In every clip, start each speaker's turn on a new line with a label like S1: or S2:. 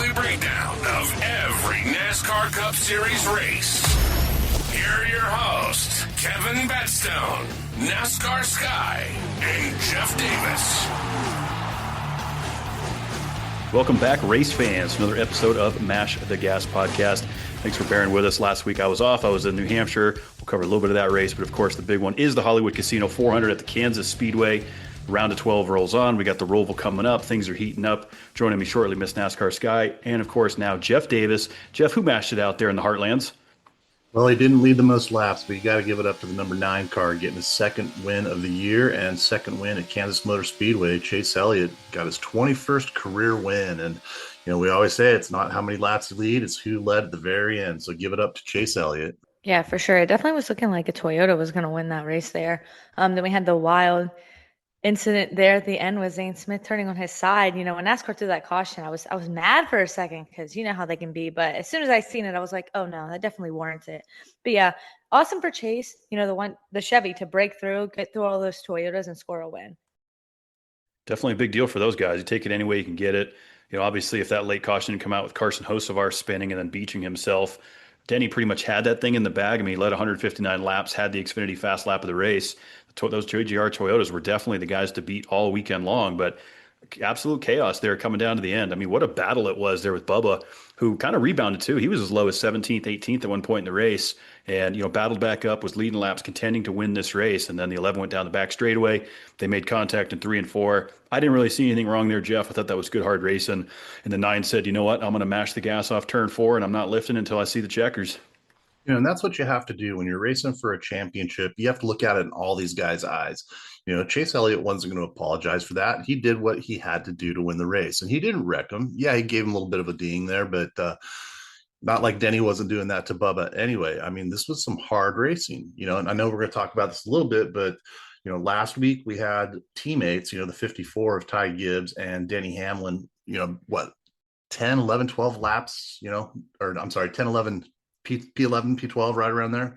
S1: weekly breakdown of every NASCAR Cup Series race. Here are your hosts, Kevin Batstone, NASCAR Sky, and Jeff Davis.
S2: Welcome back, race fans. Another episode of Mash the Gas podcast. Thanks for bearing with us. Last week I was off. I was in New Hampshire. We'll cover a little bit of that race, but of course the big one is the Hollywood Casino 400 at the Kansas Speedway. Round of 12 rolls on. We got the Roval coming up. Things are heating up. Joining me shortly, Miss NASCAR Sky, and of course now Jeff Davis. Jeff, who mashed it out there in the Heartlands?
S3: Well, he didn't lead the most laps, but you got to give it up to the number 9 car, getting his second win of the year and second win at Kansas Motor Speedway. Chase Elliott got his 21st career win. And, you know, we always say it's not how many laps you lead, it's who led at the very end. So give it up to Chase Elliott.
S4: Yeah, for sure. It definitely was looking like a Toyota was going to win that race there. Then we had the wild incident there at the end with Zane Smith turning on his side. You know, when NASCAR threw that caution, I was mad for a second because you know how they can be. But as soon as I seen it, I was like, oh no, that definitely warrants it. But yeah, awesome for Chase. You know, the Chevy to break through, get through all those Toyotas and score a win.
S2: Definitely a big deal for those guys. You take it any way you can get it. You know, obviously, if that late caution didn't come out with Carson Hocevar spinning and then beaching himself, Denny pretty much had that thing in the bag. I mean, he led 159 laps, had the Xfinity fast lap of the race. Those JGR Toyotas were definitely the guys to beat all weekend long, but absolute chaos there coming down to the end. I mean, what a battle it was there with Bubba, who kind of rebounded too. He was as low as 17th, 18th at one point in the race and, you know, battled back up, was leading laps, contending to win this race. And then the 11 went down the back straightaway. They made contact in 3 and 4. I didn't really see anything wrong there, Jeff. I thought that was good, hard racing. And the 9 said, you know what, I'm going to mash the gas off turn 4 and I'm not lifting until I see the checkers.
S3: You know, and that's what you have to do when you're racing for a championship. You have to look at it in all these guys' eyes. You know, Chase Elliott wasn't going to apologize for that. He did what he had to do to win the race, and he didn't wreck him. Yeah, he gave him a little bit of a ding there, but not like Denny wasn't doing that to Bubba. Anyway, I mean, this was some hard racing, you know, and I know we're going to talk about this a little bit, but, you know, last week we had teammates, you know, the 54 of Ty Gibbs and Denny Hamlin, you know, what, 10, 11, 12 laps, you know, or I'm sorry, 10, 11 P11, P12, right around there.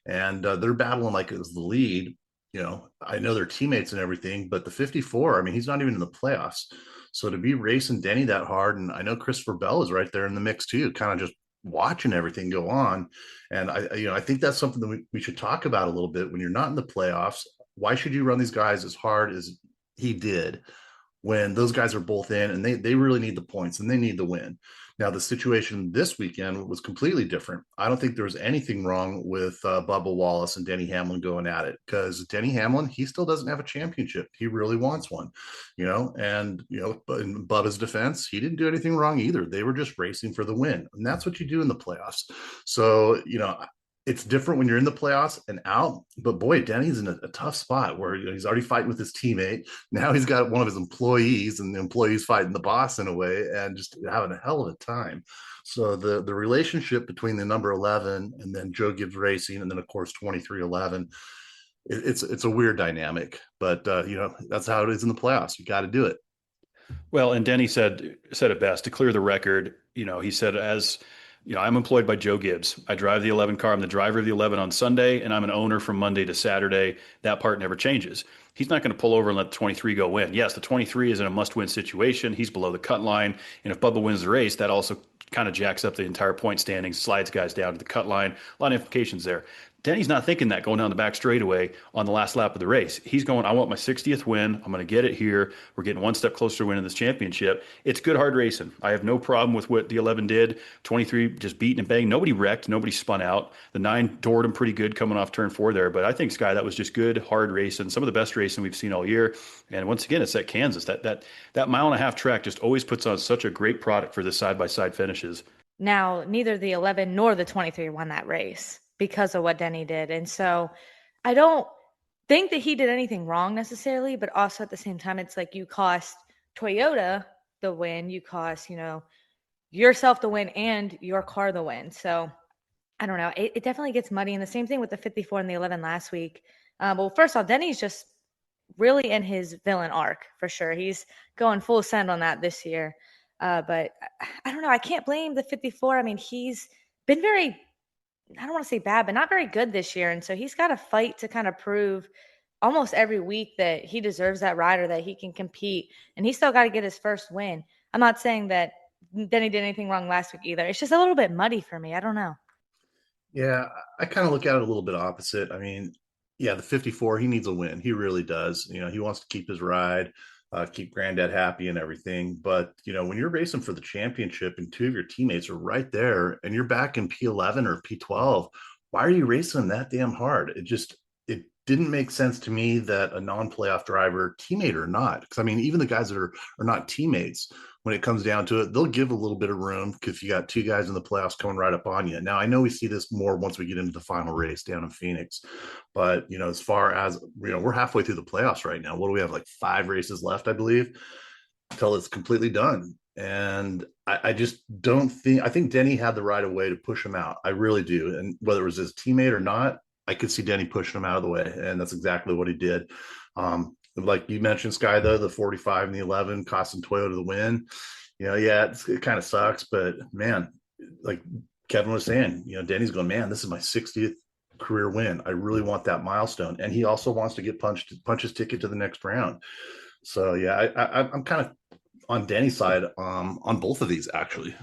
S3: And they're battling like it was the lead. You know, I know they're teammates and everything, but the 54, I mean, he's not even in the playoffs. So to be racing Denny that hard, and I know Christopher Bell is right there in the mix too, kind of just watching everything go on. And I think that's something that we should talk about a little bit. When you're not in the playoffs, why should you run these guys as hard as he did when those guys are both in and they really need the points and they need the win? Now, the situation this weekend was completely different. I don't think there was anything wrong with Bubba Wallace and Denny Hamlin going at it, because Denny Hamlin, he still doesn't have a championship. He really wants one, you know, and, you know, in Bubba's defense, he didn't do anything wrong either. They were just racing for the win. And that's what you do in the playoffs. So, you know, it's different when you're in the playoffs and out, but boy, Denny's in a tough spot where, you know, he's already fighting with his teammate. Now he's got one of his employees, and the employee's fighting the boss in a way, and just having a hell of a time. So the relationship between the number 11 and then Joe Gibbs Racing, and then of course 2311, it's a weird dynamic, but you know, that's how it is in the playoffs. You got to do it.
S2: Well, and Denny said it best to clear the record. You know, he said, as you know, I'm employed by Joe Gibbs. I drive the 11 car. I'm the driver of the 11 on Sunday, and I'm an owner from Monday to Saturday. That part never changes. He's not going to pull over and let the 23 go win. Yes, the 23 is in a must-win situation. He's below the cut line, and if Bubba wins the race, that also kind of jacks up the entire point standings, slides guys down to the cut line. A lot of implications there. Denny's not thinking that going down the back straightaway on the last lap of the race. He's going, I want my 60th win. I'm going to get it here. We're getting one step closer to winning this championship. It's good, hard racing. I have no problem with what the 11 did. 23 just beating and banging. Nobody wrecked. Nobody spun out. The 9 doored him pretty good coming off turn 4 there. But I think, Sky, that was just good, hard racing. Some of the best racing we've seen all year. And once again, it's at Kansas. That mile and a half track just always puts on such a great product for the side-by-side finishes.
S4: Now, neither the 11 nor the 23 won that race because of what Denny did. And so I don't think that he did anything wrong necessarily, but also at the same time, it's like you cost Toyota the win, you cost, you know, yourself the win and your car the win. So I don't know. It definitely gets muddy. And the same thing with the 54 and the 11 last week. Well, first off, Denny's just really in his villain arc for sure. He's going full send on that this year. But I don't know. I can't blame the 54. I mean, he's been very, I don't want to say bad, but not very good this year. And so he's got to fight to kind of prove almost every week that he deserves that rider, that he can compete. And he's still got to get his first win. I'm not saying that Denny did anything wrong last week either. It's just a little bit muddy for me. I don't know.
S3: Yeah, I kind of look at it a little bit opposite. I mean, yeah, the 54, he needs a win. He really does. He wants to keep his ride, keep granddad happy and everything. But, when you're racing for the championship and two of your teammates are right there and you're back in P11 or P12, why are you racing that damn hard? It didn't make sense to me that a non-playoff driver, teammate or not, because I mean, even the guys that are not teammates, when it comes down to it, they'll give a little bit of room because you got two guys in the playoffs coming right up on you. Now, I know we see this more once we get into the final race down in Phoenix, but as far as we're halfway through the playoffs right now. What do we have, like 5 races left, I believe, until it's completely done? And I just don't think, I think Denny had the right of way to push him out. I really do. And whether it was his teammate or not, I could see Denny pushing him out of the way, and that's exactly what he did. Like you mentioned, Sky, though, the 45 and the 11 costing Toyota the win. Yeah, it kind of sucks, but man, like Kevin was saying, Denny's going, man, this is my 60th career win. I really want that milestone, and he also wants to get punch his ticket to the next round. So yeah, I'm kind of on Denny's side on both of these, actually.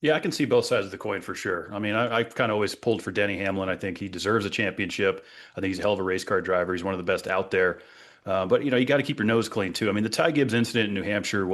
S2: Yeah, I can see both sides of the coin for sure. I mean, I've kind of always pulled for Denny Hamlin. I think he deserves a championship. I think he's a hell of a race car driver. He's one of the best out there. But, you got to keep your nose clean, too. I mean, the Ty Gibbs incident in New Hampshire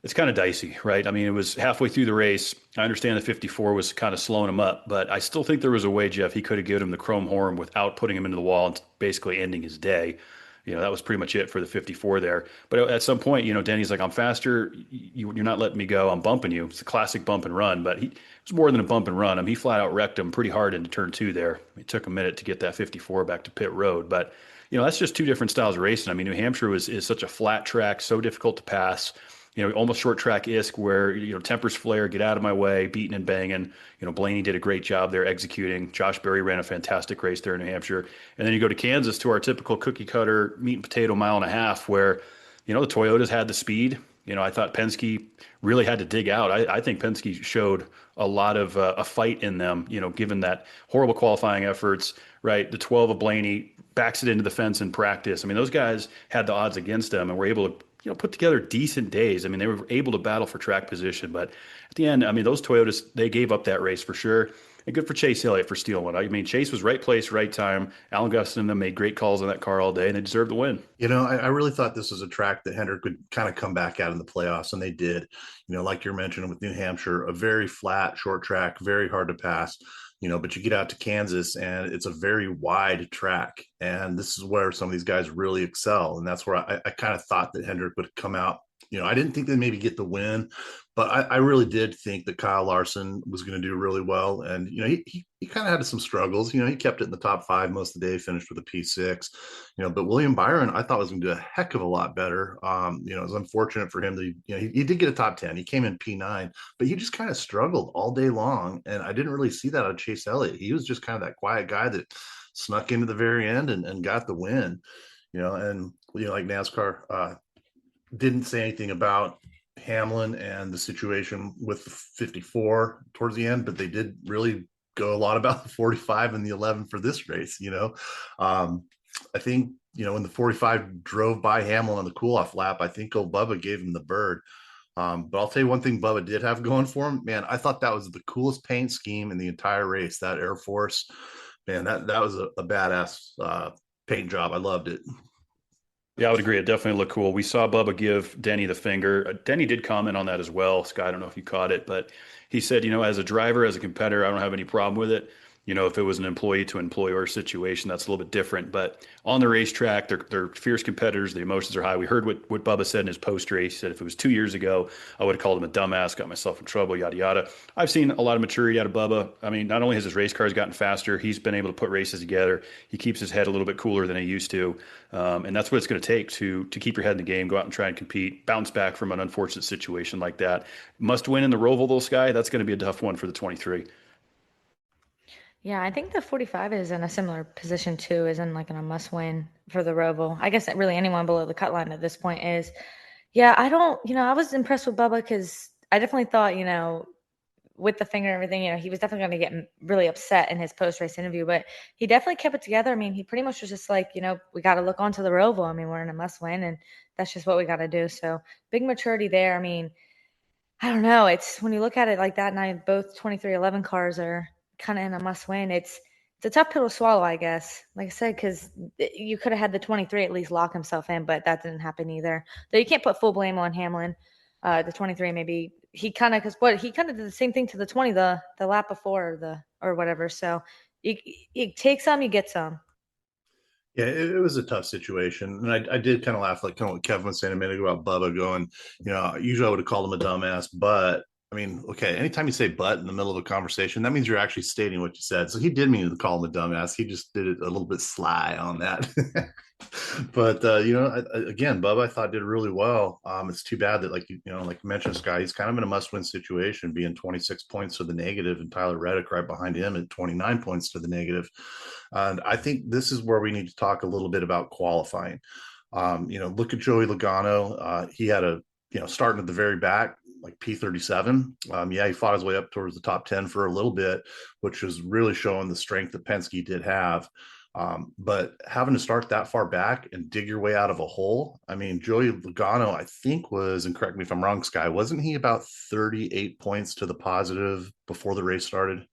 S2: it's kind of dicey, right? I mean, it was halfway through the race. I understand the 54 was kind of slowing him up, but I still think there was a way, Jeff, he could have given him the chrome horn without putting him into the wall and basically ending his day. That was pretty much it for the 54 there. But at some point, Denny's like, I'm faster. You're not letting me go. I'm bumping you. It's a classic bump and run, but it was more than a bump and run. I mean, he flat out wrecked him pretty hard into turn 2 there. It took a minute to get that 54 back to pit road. But, that's just two different styles of racing. I mean, New Hampshire is such a flat track, so difficult to pass. Almost short track-esque where, tempers flare, get out of my way, beating and banging. Blaney did a great job there executing. Josh Berry ran a fantastic race there in New Hampshire. And then you go to Kansas to our typical cookie cutter meat and potato mile and a half where, the Toyotas had the speed. I thought Penske really had to dig out. I think Penske showed a lot of a fight in them, given that horrible qualifying efforts, right? The 12 of Blaney backs it into the fence in practice. I mean, those guys had the odds against them and were able to put together decent days. I mean, they were able to battle for track position, but at the end, I mean, those Toyotas, they gave up that race for sure. And good for Chase Elliott for stealing one. I mean, Chase was right place, right time. Alan Gustin and them made great calls on that car all day, and they deserved the win.
S3: I really thought this was a track that Hendrick would kind of come back out in the playoffs, and they did. Like you're mentioning with New Hampshire, a very flat, short track, very hard to pass. But you get out to Kansas and it's a very wide track. And this is where some of these guys really excel. And that's where I kind of thought that Hendrick would come out. I didn't think they'd maybe get the win, but I really did think that Kyle Larson was going to do really well. And, he kind of had some struggles. He kept it in the top 5 most of the day, finished with a P6, but William Byron, I thought was going to do a heck of a lot better. It was unfortunate for him that, he did get a top 10. He came in P9, but he just kind of struggled all day long. And I didn't really see that on Chase Elliott. He was just kind of that quiet guy that snuck into the very end and got the win, like NASCAR, didn't say anything about Hamlin and the situation with the 54 towards the end, but they did really go a lot about the 45 and the 11 for this race. I think, when the 45 drove by Hamlin on the cool-off lap, I think old Bubba gave him the bird. But I'll tell you one thing Bubba did have going for him, man. I thought that was the coolest paint scheme in the entire race. That Air Force, man, that was a badass paint job. I loved it.
S2: Yeah, I would agree. It definitely looked cool. We saw Bubba give Denny the finger. Denny did comment on that as well. Sky, I don't know if you caught it, but he said, as a driver, as a competitor, I don't have any problem with it. If it was an employee to employer situation, that's a little bit different. But on the racetrack, they're fierce competitors. The emotions are high. We heard what Bubba said in his post race. He said if it was 2 years ago, I would have called him a dumbass, got myself in trouble, yada, yada. I've seen a lot of maturity out of Bubba. I mean, not only has his race cars gotten faster, he's been able to put races together. He keeps his head a little bit cooler than he used to. And that's what it's going to take to keep your head in the game, go out and try and compete, bounce back from an unfortunate situation like that. Must win in the Roval, though, Sky. That's going to be a tough one for the 23.
S4: Yeah, I think the 45 is in a similar position too, is in like in a must win for the Roval. I guess that really anyone below the cut line at this point is. Yeah, I was impressed with Bubba because I definitely thought, with the finger and everything, he was definitely going to get really upset in his post-race interview, but he definitely kept it together. I mean, he pretty much was just like, we got to look onto the Roval. I mean, we're in a must win and that's just what we got to do. So big maturity there. I mean, I don't know. It's when you look at it like that, and both 2311 cars are kind of in a must win. It's a tough pill to swallow, I guess. Like I said, because you could have had the 23 at least lock himself in, but that didn't happen either. Though you can't put full blame on Hamlin. The 23 maybe he kind of he kind of did the same thing to the 20 the lap before or whatever. So you take some, you get some.
S3: Yeah, it was a tough situation. And I did kind of laugh, like kind of what Kevin was saying a minute ago about Bubba going, usually I would have called him a dumbass, but I mean, okay, anytime you say but in the middle of a conversation, that means you're actually stating what you said. So he did mean to call him a dumbass. He just did it a little bit sly on that. But again, Bubba I thought did really well. It's too bad that like like you mentioned, Sky, he's kind of in a must-win situation, being 26 points to the negative, and Tyler Reddick right behind him at 29 points to the negative. And I think this is where we need to talk a little bit about qualifying. Look at Joey Logano. He had starting at the very back, like P37. He fought his way up towards the top 10 for a little bit, which was really showing the strength that Penske did have. But having to start that far back and dig your way out of a hole, I mean, Joey Logano, I think was, and correct me if I'm wrong, Sky, wasn't he about 38 points to the positive before the race started?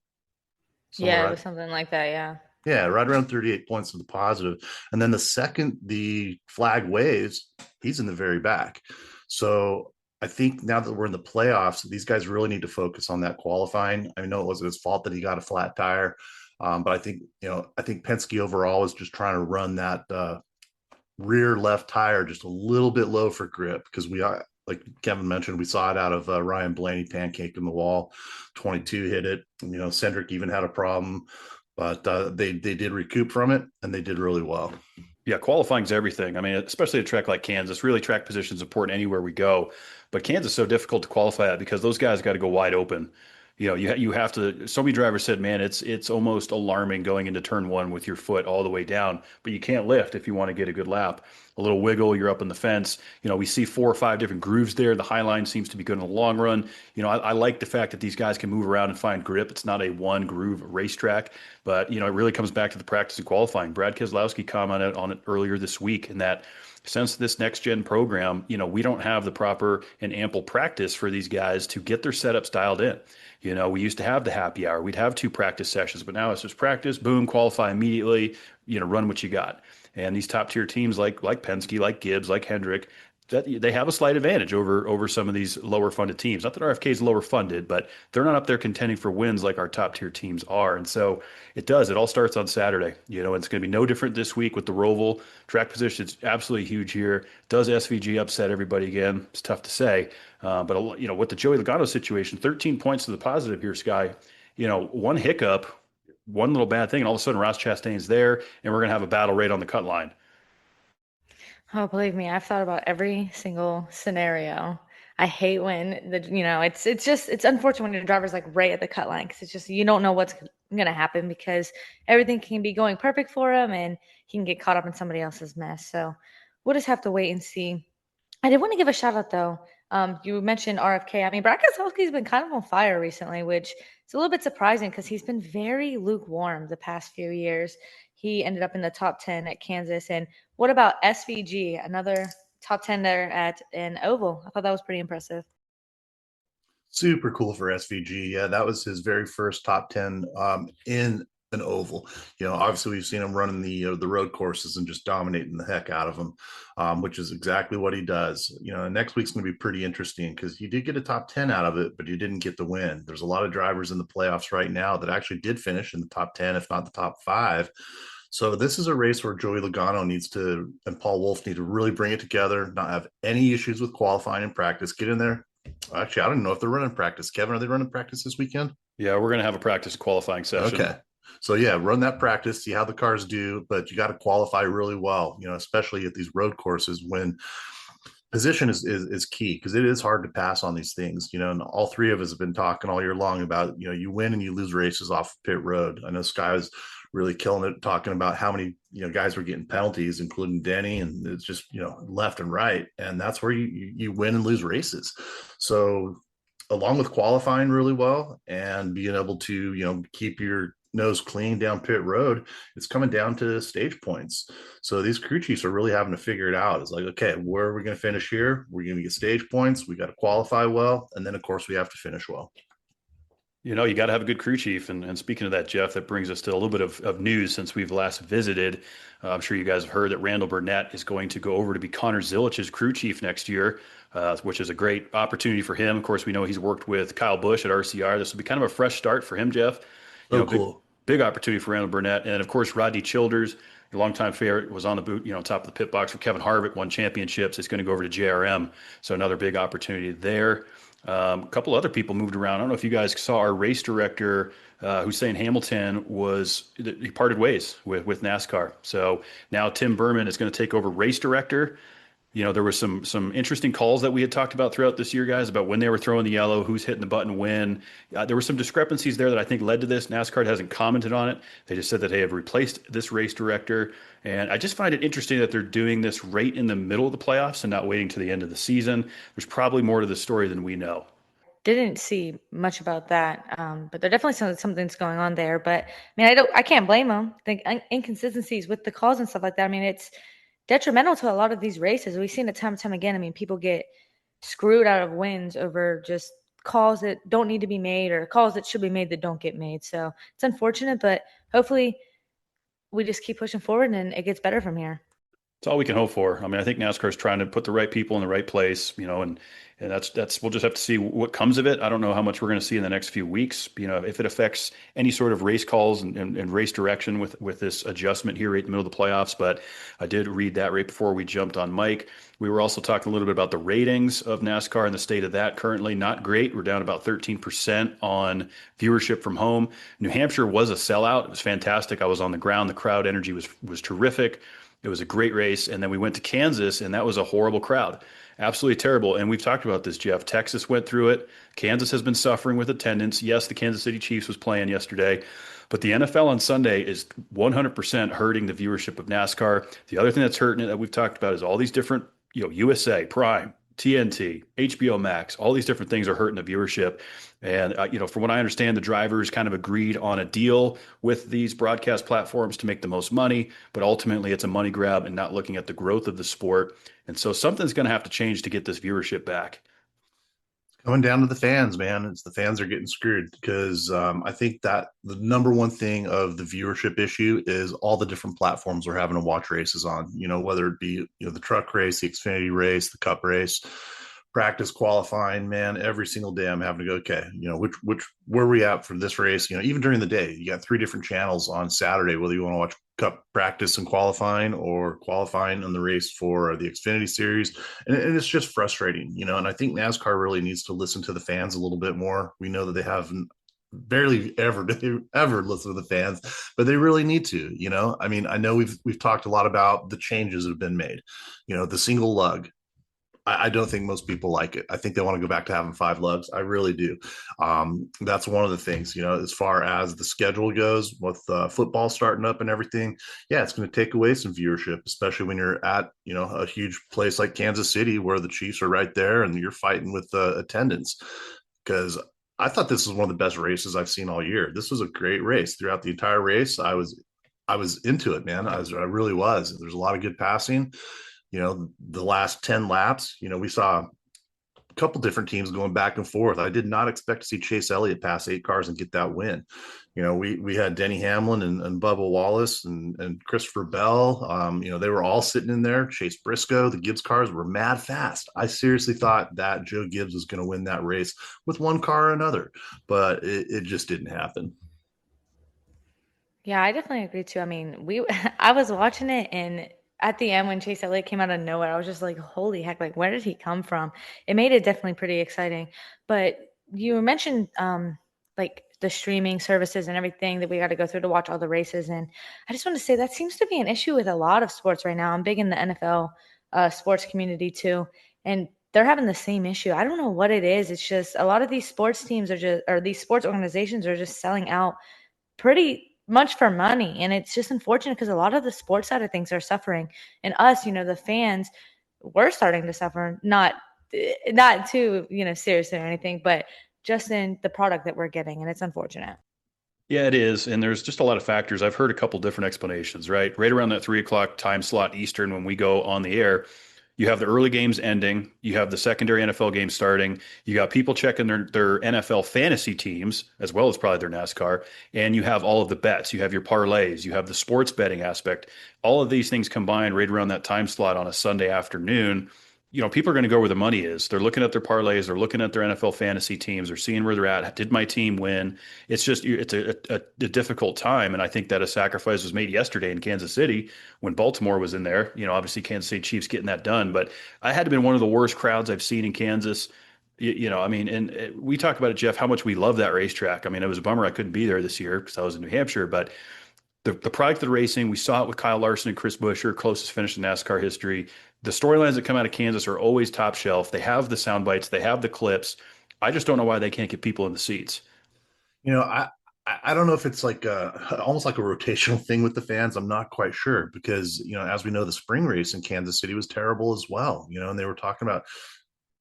S4: Yeah,
S3: Somewhere
S4: it was something like that. Yeah.
S3: yeah, right around 38 points to the positive. And then the second the flag waves, he's in the very back. So I think now that we're in the playoffs, these guys really need to focus on that qualifying. I know it wasn't his fault that he got a flat tire. But I think Penske overall is just trying to run that rear left tire just a little bit low for grip, because we are, like Kevin mentioned, we saw it out of Ryan Blaney pancake in the wall. 22 hit it. Cendric even had a problem, but they did recoup from it, and they did really well.
S2: Yeah, qualifying's everything. I mean, especially a track like Kansas, really track position is important anywhere we go. But Kansas is so difficult to qualify at because those guys got to go wide open. You have to. So many drivers said, "Man, it's almost alarming going into turn one with your foot all the way down, but you can't lift if you want to get a good lap. A little wiggle, you're up in the fence. We see 4 or 5 different grooves there. The high line seems to be good in the long run. I like the fact that these guys can move around and find grip. It's not a one groove racetrack, but it really comes back to the practice and qualifying. Brad Keselowski commented on it earlier this week, in that since this next gen program, we don't have the proper and ample practice for these guys to get their setups dialed in. We used to have the happy hour. We'd have 2 practice sessions, but now it's just practice, boom, qualify immediately, run what you got. And these top tier teams like Penske, like Gibbs, like Hendrick, that they have a slight advantage over some of these lower funded teams. Not that RFK is lower funded, but they're not up there contending for wins like our top tier teams are. And so it all starts on Saturday. It's going to be no different this week with the Roval. Track position is absolutely huge here. Does SVG upset everybody again? It's tough to say. But with the Joey Logano situation, 13 points to the positive here, Sky. One hiccup, one little bad thing, and all of a sudden Ross Chastain's there, and we're going to have a battle right on the cut line.
S4: Oh, believe me, I've thought about every single scenario. I hate when it's unfortunate when your driver's like right at the cut line, because it's just, you don't know what's going to happen, because everything can be going perfect for him and he can get caught up in somebody else's mess. So we'll just have to wait and see. I did want to give a shout out though. You mentioned RFK. I mean, Brad Keselowski's been kind of on fire recently, which is a little bit surprising because he's been very lukewarm the past few years. He ended up in the top 10 at Kansas. And what about SVG, another top 10 there at an oval? I thought that was pretty impressive.
S3: Super cool for SVG. Yeah, that was his very first top 10 in an oval. Obviously we've seen him running the road courses and just dominating the heck out of them, which is exactly what he does. Next week's going to be pretty interesting because he did get a top 10 out of it, but he didn't get the win. There's a lot of drivers in the playoffs right now that actually did finish in the top 10, if not the top 5. So this is a race where Joey Logano and Paul Wolfe need to really bring it together, not have any issues with qualifying and practice, get in there. Actually, I don't know if they're running practice. Kevin, are they running practice this weekend?
S2: Yeah, we're going to have a practice qualifying session.
S3: Okay. So yeah, run that practice, see how the cars do, but you got to qualify really well, especially at these road courses when position is key, because it is hard to pass on these things, and all 3 of us have been talking all year long about, you win and you lose races off pit road. I know Sky was really killing it, talking about how many, guys were getting penalties, including Denny, and it's just, left and right. And that's where you win and lose races. So along with qualifying really well and being able to, keep your nose clean down pit road, it's coming down to stage points. So these crew chiefs are really having to figure it out. It's like, okay, where are we going to finish here? We're going to get stage points. We got to qualify well. And then, of course, we have to finish well.
S2: You know, you got to have a good crew chief. And speaking of that, Jeff, that brings us to a little bit of news since we've last visited. I'm sure you guys have heard that Randall Burnett is going to go over to be Connor Zilich's crew chief next year, which is a great opportunity for him. Of course, we know he's worked with Kyle Busch at RCR. This will be kind of a fresh start for him, Jeff.
S3: So cool.
S2: Big opportunity for Randall Burnett. And of course, Rodney Childers, your longtime favorite, was on the boot, top of the pit box for Kevin Harvick, won championships. It's going to go over to JRM. So another big opportunity there. A couple other people moved around. I don't know if you guys saw our race director, Hussein Hamilton, he parted ways with NASCAR. So now Tim Berman is going to take over race director. There was some interesting calls that we had talked about throughout this year, guys, about when they were throwing the yellow, who's hitting the button when. There were some discrepancies there that I think led to this. NASCAR hasn't commented on it. They just said that they have replaced this race director. And I just find it interesting that they're doing this right in the middle of the playoffs and not waiting to the end of the season. There's probably more to the story than we know.
S4: Didn't see much about that, but there definitely something's going on there. But I can't blame them. I think inconsistencies with the calls and stuff like that. I mean, it's detrimental to a lot of these races. We've seen it time and time again. I mean, people get screwed out of wins over just calls that don't need to be made or calls that should be made that don't get made. So it's unfortunate, but hopefully we just keep pushing forward and it gets better from here.
S2: It's all we can hope for. I mean, I think NASCAR is trying to put the right people in the right place, and that's we'll just have to see what comes of it. I don't know how much we're going to see in the next few weeks. If it affects any sort of race calls and race direction with this adjustment here right in the middle of the playoffs. But I did read that right before we jumped on mic. We were also talking a little bit about the ratings of NASCAR and the state of that currently. Not great. We're down about 13% on viewership from home. New Hampshire was a sellout. It was fantastic. I was on the ground. The crowd energy was terrific. It was a great race. And then we went to Kansas, and that was a horrible crowd. Absolutely terrible. And we've talked about this, Jeff. Texas went through it. Kansas has been suffering with attendance. Yes, the Kansas City Chiefs was playing yesterday, but the NFL on Sunday is 100% hurting the viewership of NASCAR. The other thing that's hurting it that we've talked about is all these different, USA, Prime, TNT, HBO Max, all these different things are hurting the viewership. And, from what I understand, the drivers kind of agreed on a deal with these broadcast platforms to make the most money, but ultimately it's a money grab and not looking at the growth of the sport. And so something's going to have to change to get this viewership back.
S3: Coming down to the fans, man. It's the fans are getting screwed because I think that the number one thing of the viewership issue is all the different platforms we're having to watch races on, whether it be, the truck race, the Xfinity race, the Cup race, practice, qualifying, man. Every single day I'm having to go, okay, where are we at for this race? Even during the day, you got 3 different channels on Saturday, whether you want to watch Cup practice and qualifying or qualifying on the race for the Xfinity series. And it's just frustrating, and I think NASCAR really needs to listen to the fans a little bit more. We know that they have barely ever listen to the fans, but they really need to. I mean, I know we've talked a lot about the changes that have been made, the single lug. I don't think most people like it. I think they want to go back to having 5 lugs. I really do. That's one of the things, as far as the schedule goes with football starting up and everything. Yeah, it's going to take away some viewership, especially when you're at, a huge place like Kansas City where the Chiefs are right there and you're fighting with attendance. Because I thought this was one of the best races I've seen all year. This was a great race throughout the entire race. I was into it, man. I really was. There's a lot of good passing. The last 10 laps, we saw a couple different teams going back and forth. I did not expect to see Chase Elliott pass 8 cars and get that win. We had Denny Hamlin and Bubba Wallace and Christopher Bell. They were all sitting in there. Chase Briscoe, the Gibbs cars were mad fast. I seriously thought that Joe Gibbs was going to win that race with one car or another, but it just didn't happen.
S4: Yeah, I definitely agree too. I mean, I was watching it, and at the end when Chase Elliott came out of nowhere, I was just like, holy heck, like where did he come from? It made it definitely pretty exciting. But you mentioned like the streaming services and everything that we got to go through to watch all the races. And I just want to say that seems to be an issue with a lot of sports right now. I'm big in the NFL sports community too. And they're having the same issue. I don't know what it is. It's just a lot of these sports teams or these sports organizations are just selling out pretty much for money. And it's just unfortunate because a lot of the sports side of things are suffering. And us, the fans, we're starting to suffer, not too, seriously or anything, but just in the product that we're getting. And it's unfortunate.
S2: Yeah, it is. And there's just a lot of factors. I've heard a couple different explanations, right? Right around that 3 o'clock time slot Eastern when we go on the air, you have the early games ending, you have the secondary NFL games starting, you got people checking their NFL fantasy teams, as well as probably their NASCAR, and you have all of the bets, you have your parlays, you have the sports betting aspect. All of these things combined right around that time slot on a Sunday afternoon. People are going to go where the money is. They're looking at their parlays, they're looking at their NFL fantasy teams, they're seeing where they're at. Did my team win? It's a difficult time. And I think that a sacrifice was made yesterday in Kansas City when Baltimore was in there. Obviously Kansas City Chiefs getting that done, but I had to been one of the worst crowds I've seen in Kansas. I mean, and we talk about it, Jeff, how much we love that racetrack. I mean, it was a bummer I couldn't be there this year because I was in New Hampshire, but the product of the racing, we saw it with Kyle Larson and Chris Buescher, closest finish in NASCAR history. The storylines that come out of Kansas are always top shelf. They have the sound bites, they have the clips. I just don't know why they can't get people in the seats.
S3: You know, I don't know if it's like almost like a rotational thing with the fans. I'm not quite sure because, as we know, the spring race in Kansas City was terrible as well, and they were talking about,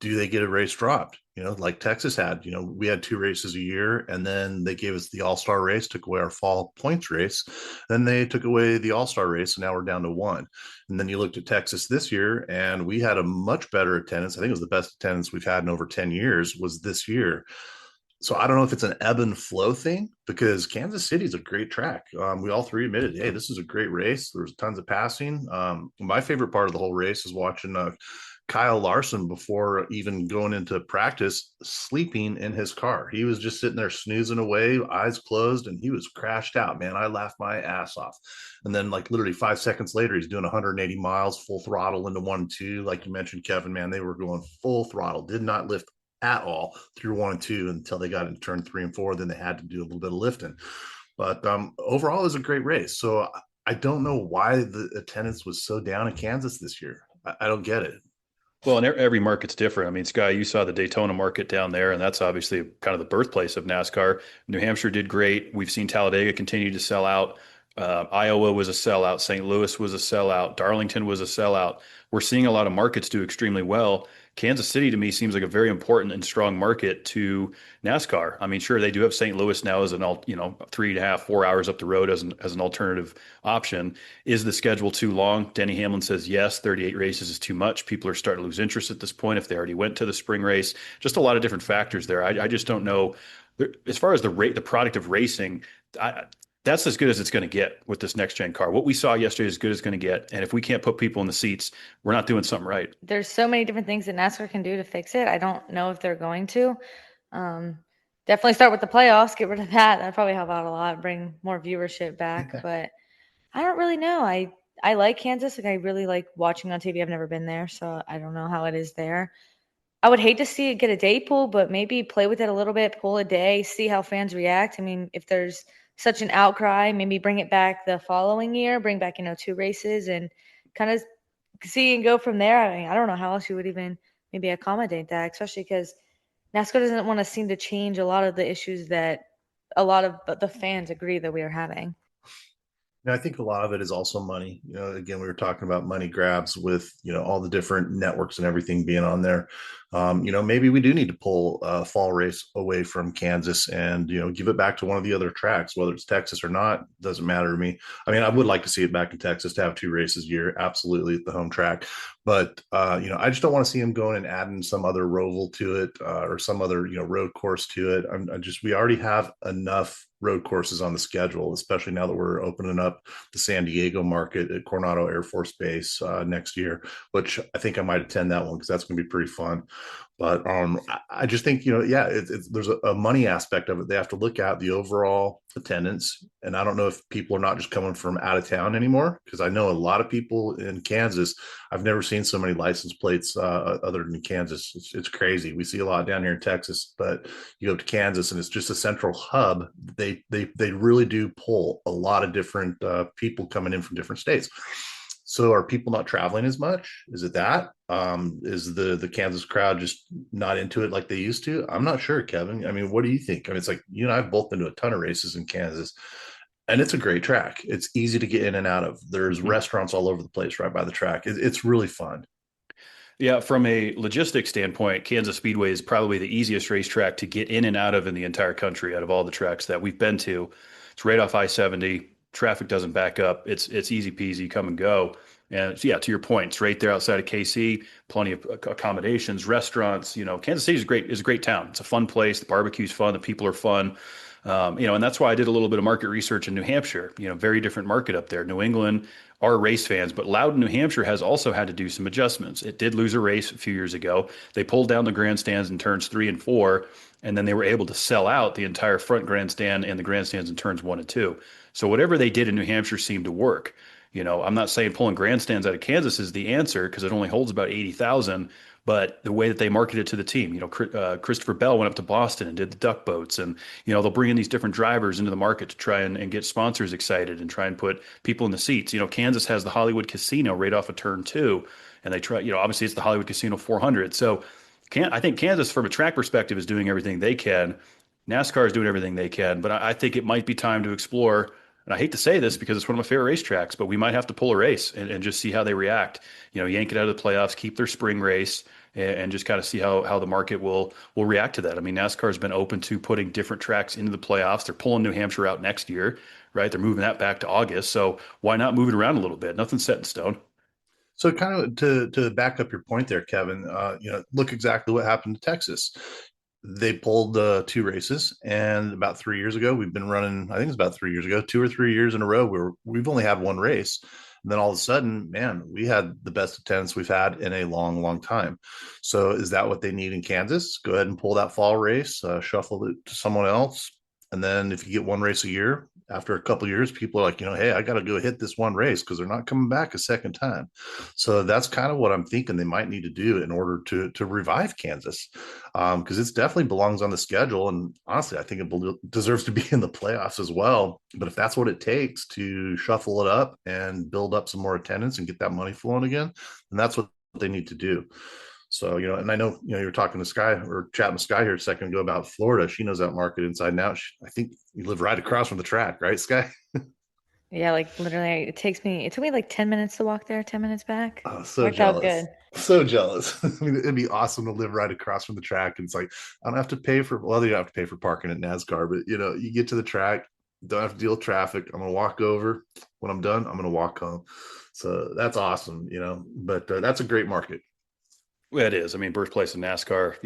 S3: do they get a race dropped? Like Texas had, we had 2 races a year, and then they gave us the All-Star race, took away our fall points race. Then they took away the All-Star race, and now we're down to 1. And then you looked at Texas this year, and we had a much better attendance. I think it was the best attendance we've had in over 10 years was this year. So I don't know if it's an ebb and flow thing because Kansas City is a great track. We all three admitted, hey, this is a great race. There was tons of passing. My favorite part of the whole race is watching Kyle Larson before even going into practice, sleeping in his car. He was just sitting there snoozing away, eyes closed, and he was crashed out, man. I laughed my ass off. And then like literally 5 seconds later, he's doing 180 miles, full throttle into 1-2. Like you mentioned, Kevin, man, they were going full throttle, did not lift at all through 1 and 2 until they got into turn 3 and 4. Then they had to do a little bit of lifting. But overall, it was a great race. So I don't know why the attendance was so down in Kansas this year. I don't get it.
S2: Well, and every market's different. I mean, Sky, you saw the Daytona market down there, and that's obviously kind of the birthplace of NASCAR. New Hampshire did great. We've seen Talladega continue to sell out. Iowa was a sellout. St. Louis was a sellout. Darlington was a sellout. We're seeing a lot of markets do extremely well. Kansas City to me seems like a very important and strong market to NASCAR. I mean, sure, they do have St. Louis now as an 3.5, 4 hours up the road as an alternative option. Is the schedule too long? Denny Hamlin says yes, 38 races is too much. People are starting to lose interest at this point if they already went to the spring race. Just a lot of different factors there. I just don't know. As far as the product of racing, that's as good as it's going to get with this next gen car. What we saw yesterday is as good as it's going to get. And if we can't put people in the seats, we're not doing something right.
S4: There's so many different things that NASCAR can do to fix it. I don't know if they're going to. Definitely start with the playoffs, get rid of that. That'd probably help out a lot, bring more viewership back. But I don't really know. I like Kansas. Like I really like watching on TV. I've never been there, so I don't know how it is there. I would hate to see it get a day pool, but maybe play with it a little bit, pull a day, see how fans react. I mean, if there's such an outcry, maybe bring it back the following year, bring back, 2 races and kind of see and go from there. I mean, I don't know how else you would even maybe accommodate that, especially because NASCAR doesn't want to seem to change a lot of the issues that a lot of the fans agree that we are having.
S3: I think a lot of it is also money. Again, we were talking about money grabs with, all the different networks and everything being on there. Maybe we do need to pull a fall race away from Kansas and, give it back to one of the other tracks, whether it's Texas or not, doesn't matter to me. I mean, I would like to see it back in Texas to have 2 races a year, absolutely at the home track. But, I just don't want to see them going and adding some other Roval to it or some other, road course to it. We already have enough road courses on the schedule, especially now that we're opening up the San Diego market at Coronado Air Force Base next year, which I think I might attend that one because that's going to be pretty fun. But I just think, there's a money aspect of it. They have to look at the overall attendance. And I don't know if people are not just coming from out of town anymore, because I know a lot of people in Kansas. I've never seen so many license plates other than Kansas. It's crazy. We see a lot down here in Texas, but you go to Kansas and it's just a central hub. They really do pull a lot of different people coming in from different states. So are people not traveling as much? Is it that? Is the Kansas crowd just not into it like they used to? I'm not sure, Kevin. I mean, what do you think? I mean, it's like you and I have both been to a ton of races in Kansas, and it's a great track. It's easy to get in and out of. There's restaurants all over the place right by the track. It's really fun.
S2: Yeah, from a logistics standpoint, Kansas Speedway is probably the easiest racetrack to get in and out of in the entire country out of all the tracks that we've been to. It's right off I-70. Traffic doesn't back up. It's easy peasy, come and go. And so, yeah, to your point, it's right there outside of KC. Plenty of accommodations, restaurants. Kansas City is a great town. It's a fun place. The barbecue's fun. The people are fun. And that's why I did a little bit of market research in New Hampshire. Very different market up there. New England are race fans, but Loudon, New Hampshire has also had to do some adjustments. It did lose a race a few years ago. They pulled down the grandstands in turns 3 and 4, and then they were able to sell out the entire front grandstand and the grandstands in turns 1 and 2. So whatever they did in New Hampshire seemed to work. I'm not saying pulling grandstands out of Kansas is the answer because it only holds about 80,000. But the way that they marketed to the team, Christopher Bell went up to Boston and did the duck boats, and they'll bring in these different drivers into the market to try and get sponsors excited and try and put people in the seats. Kansas has the Hollywood Casino right off of turn 2, and they try. Obviously it's the Hollywood Casino 400. So, I think Kansas, from a track perspective, is doing everything they can. NASCAR is doing everything they can, but I think it might be time to explore. And I hate to say this because it's one of my favorite racetracks, but we might have to pull a race and just see how they react. Yank it out of the playoffs, keep their spring race, and just kind of see how the market will react to that. I mean, NASCAR has been open to putting different tracks into the playoffs. They're pulling New Hampshire out next year, right? They're moving that back to August. So why not move it around a little bit? Nothing's set in stone.
S3: So kind of to back up your point there, Kevin, look exactly what happened to Texas. They pulled 2 races, and about 3 years ago, we've been running, I think it's about 3 years ago, 2 or 3 years in a row where we've only had 1 race. And then all of a sudden, man, we had the best attendance we've had in a long, long time. So is that what they need in Kansas? Go ahead and pull that fall race, shuffle it to someone else. And then if you get 1 race a year, after a couple of years, people are like, hey, I got to go hit this 1 race because they're not coming back a second time. So that's kind of what I'm thinking they might need to do in order to revive Kansas, because it definitely belongs on the schedule. And honestly, I think it deserves to be in the playoffs as well. But if that's what it takes to shuffle it up and build up some more attendance and get that money flowing again, then that's what they need to do. So, and I know, you're talking to Sky or chatting with Sky here a second ago about Florida. She knows that market inside and out. I think you live right across from the track, right, Sky?
S4: Yeah, like literally, it took me like 10 minutes to walk there, 10 minutes back.
S3: Oh, so
S4: Worked
S3: jealous.
S4: out good.
S3: So jealous. I mean, it'd be awesome to live right across from the track. And it's like, I don't have to pay for, well, you have to pay for parking at NASCAR, but you get to the track, don't have to deal with traffic. I'm going to walk over. When I'm done, I'm going to walk home. So that's awesome, but that's a great market.
S2: Well, it is. I mean, birthplace of NASCAR.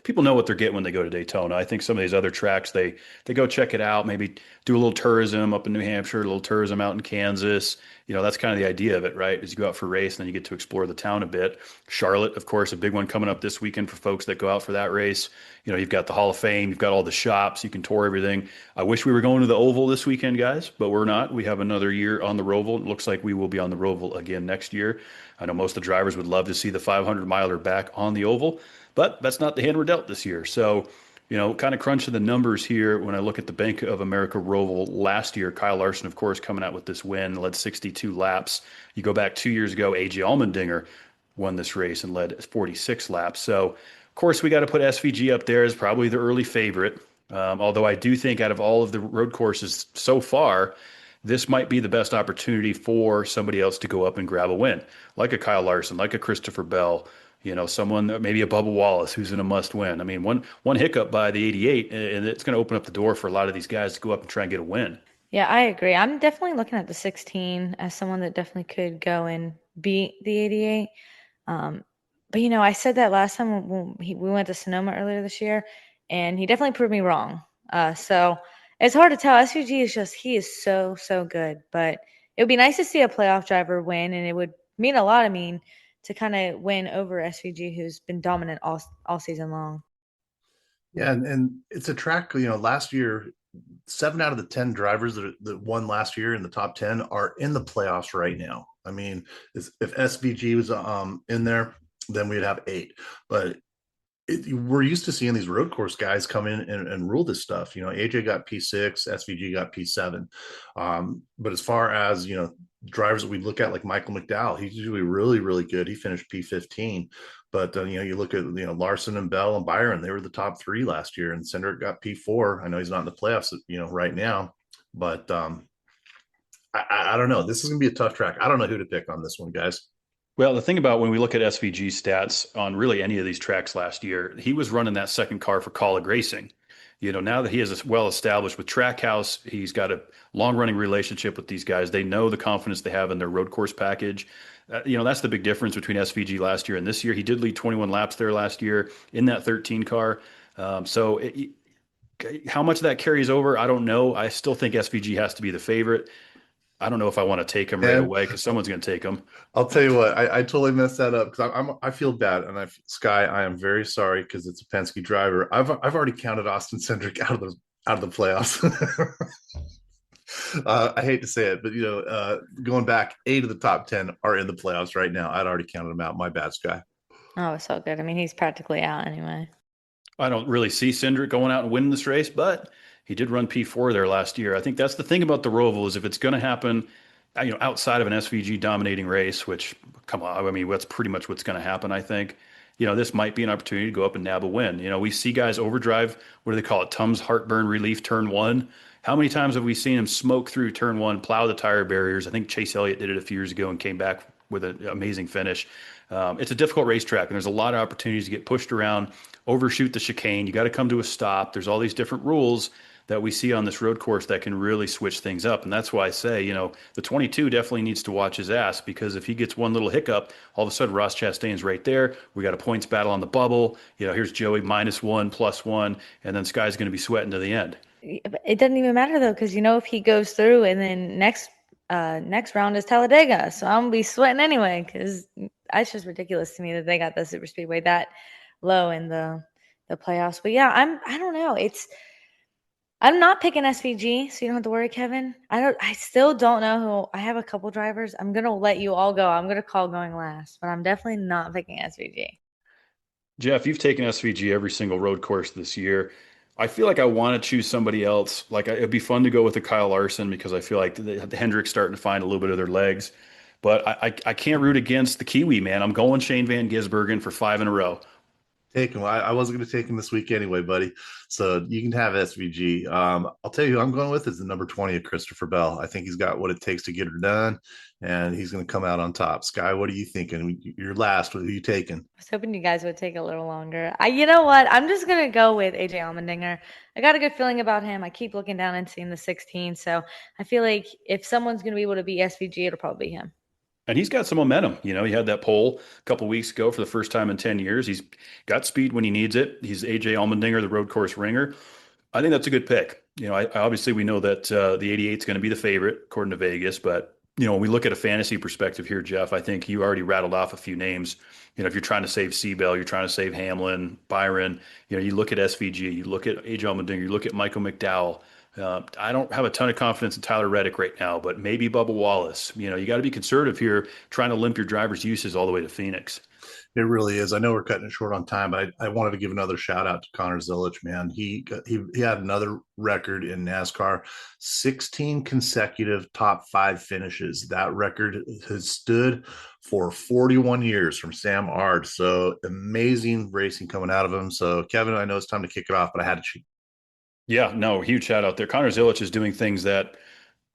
S2: People know what they're getting when they go to Daytona. I think some of these other tracks, they go check it out, maybe do a little tourism up in New Hampshire, a little tourism out in Kansas. That's kind of the idea of it, right? Is you go out for a race and then you get to explore the town a bit. Charlotte, of course, a big one coming up this weekend for folks that go out for that race. You've got the Hall of Fame, you've got all the shops, you can tour everything. I wish we were going to the Oval this weekend, guys, but we're not. We have another year on the Roval. It looks like we will be on the Roval again next year. I know most of the drivers would love to see the 500-miler back on the Oval, but that's not the hand we're dealt this year. So, kind of crunching the numbers here when I look at the Bank of America Roval last year. Kyle Larson, of course, coming out with this win, led 62 laps. You go back 2 years ago, A.J. Allmendinger won this race and led 46 laps. So, of course, we got to put SVG up there as probably the early favorite. Although I do think out of all of the road courses so far, this might be the best opportunity for somebody else to go up and grab a win, like a Kyle Larson, like a Christopher Bell, someone, maybe a Bubba Wallace, who's in a must win. I mean, one hiccup by the 88, and it's going to open up the door for a lot of these guys to go up and try and get a win.
S4: Yeah, I agree. I'm definitely looking at the 16 as someone that definitely could go and beat the 88. But I said that last time when we went to Sonoma earlier this year, and he definitely proved me wrong. So it's hard to tell. SVG he is so, so good. But it would be nice to see a playoff driver win, and it would mean a lot to kind of win over SVG, who's been dominant all season long.
S3: Yeah, and it's a track, last year, 7 out of the 10 drivers that won last year in the top 10 are in the playoffs right now. I mean, if SVG was in there, then we'd have 8. But we're used to seeing these road course guys come in and rule this stuff. AJ got P6, SVG got P7. But as far as, drivers that we look at like Michael McDowell, he's usually really, really good. He finished P15. But, you look at, Larson and Bell and Byron, they were the top 3 last year. And Cindric got P4. I know he's not in the playoffs, right now. But I don't know. This is going to be a tough track. I don't know who to pick on this one, guys.
S2: Well, the thing about when we look at SVG stats on really any of these tracks last year, he was running that second car for Colleague Racing. Now that he is well established with Trackhouse, he's got a long running relationship with these guys. They know the confidence they have in their road course package. That's the big difference between SVG last year and this year. He did lead 21 laps there last year in that 13 car. How much of that carries over, I don't know. I still think SVG has to be the favorite. I don't know if I want to take him right away because someone's going to take him.
S3: I'll tell you what, I totally messed that up because I feel bad, and Sky, I am very sorry because it's a Penske driver. I've already counted Austin Cindric out of the playoffs. I hate to say it, but going back, 8 of the top 10 are in the playoffs right now. I'd already counted them out. My bad, Sky.
S4: Oh, so good. I mean, he's practically out anyway.
S2: I don't really see Cindric going out and winning this race, but he did run P4 there last year. I think that's the thing about the Roval is if it's going to happen, outside of an SVG dominating race, which, come on, I mean, that's pretty much what's going to happen, I think. This might be an opportunity to go up and nab a win. We see guys overdrive, what do they call it, Tums heartburn relief turn 1. How many times have we seen him smoke through turn 1, plow the tire barriers? I think Chase Elliott did it a few years ago and came back with an amazing finish. It's a difficult racetrack, and there's a lot of opportunities to get pushed around, overshoot the chicane. You got to come to a stop. There's all these different rules that we see on this road course that can really switch things up. And that's why I say, the 22 definitely needs to watch his ass, because if he gets one little hiccup, all of a sudden Ross Chastain's right there. We got a points battle on the bubble. Here's Joey -1, +1, and then Sky's going to be sweating to the end.
S4: It doesn't even matter though, because if he goes through and then next round is Talladega, so I'm gonna be sweating anyway, because it's just ridiculous to me that they got the super speedway that low in the playoffs. But yeah, I don't know. I'm not picking SVG, so you don't have to worry, Kevin. I still don't know who. I have a couple drivers. I'm gonna let you all go. I'm gonna call going last, but I'm definitely not picking SVG.
S2: Jeff, you've taken SVG every single road course this year. I feel like I want to choose somebody else. Like it'd be fun to go with a Kyle Larson because I feel like the Hendrick's starting to find a little bit of their legs. But I can't root against the Kiwi, man. I'm going Shane Van Gisbergen for 5 in a row.
S3: Take him. I wasn't going to take him this week anyway, buddy. So you can have SVG. I'll tell you who I'm going with is the number 20 of Christopher Bell. I think he's got what it takes to get her done, and he's going to come out on top. Sky, what are you thinking? You're last. Who are you taking?
S4: I was hoping you guys would take a little longer. You know what? I'm just going to go with AJ Allmendinger. I got a good feeling about him. I keep looking down and seeing the 16. So I feel like if someone's going to be able to beat SVG, it'll probably be him.
S2: And he's got some momentum. He had that pole a couple weeks ago for the first time in 10 years. He's got speed when he needs it. He's AJ Allmendinger, the road course ringer. I think that's a good pick. Obviously we know that the 88 is going to be the favorite according to Vegas, but when we look at a fantasy perspective here, Jeff, I think you already rattled off a few names. If you're trying to save Seabell, you're trying to save Hamlin, Byron, you look at SVG, you look at AJ Allmendinger, you look at Michael McDowell. I don't have a ton of confidence in Tyler Reddick right now, but maybe Bubba Wallace. You got to be conservative here, trying to limp your driver's uses all the way to Phoenix.
S3: It really is. I know we're cutting it short on time, but I wanted to give another shout out to Connor Zilic, man. He had another record in NASCAR, 16 consecutive top 5 finishes. That record has stood for 41 years from Sam Ard. So amazing racing coming out of him. So Kevin, I know it's time to kick it off, but I had to cheat.
S2: Yeah, no, huge shout out there. Connor Zilic is doing things that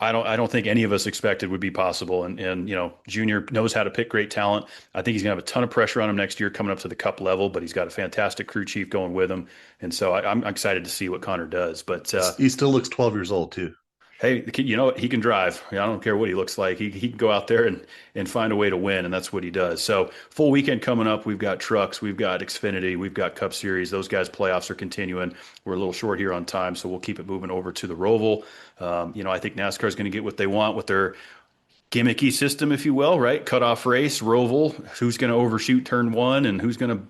S2: I don't think any of us expected would be possible. And Junior knows how to pick great talent. I think he's gonna have a ton of pressure on him next year coming up to the Cup level, but he's got a fantastic crew chief going with him. And so I'm excited to see what Connor does. But
S3: he still looks 12 years old too.
S2: Hey, he can drive. I don't care what he looks like. He can go out there and find a way to win, and that's what he does. So full weekend coming up. We've got trucks, we've got Xfinity, we've got Cup Series. Those guys' playoffs are continuing. We're a little short here on time, so we'll keep it moving over to the Roval. I think NASCAR is going to get what they want with their gimmicky system, if you will, right? Cutoff race, Roval. Who's going to overshoot turn 1, and who's going to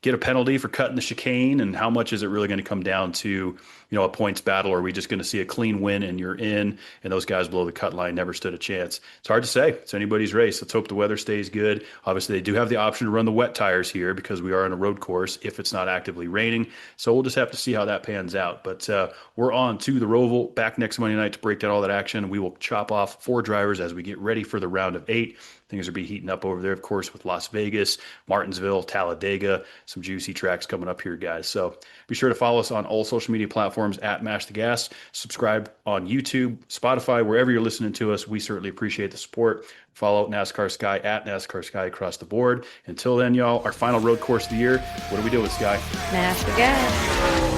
S2: get a penalty for cutting the chicane, and how much is it really going to come down to a points battle, or are we just going to see a clean win and you're in, and those guys below the cut line never stood a chance? It's hard to say. It's anybody's race. Let's hope the weather stays good. Obviously, they do have the option to run the wet tires here because we are on a road course if it's not actively raining. So we'll just have to see how that pans out. But we're on to the Roval, back next Monday night to break down all that action. We will chop off 4 drivers as we get ready for the round of 8. Things will be heating up over there, of course, with Las Vegas, Martinsville, Talladega, some juicy tracks coming up here, guys. So be sure to follow us on all social media platforms at Mash the Gas. Subscribe on YouTube, Spotify, wherever you're listening to us. We certainly appreciate the support. Follow NASCAR Sky at NASCAR Sky across the board. Until then, y'all, our final road course of the year. What do we do with Sky?
S4: Mash the gas.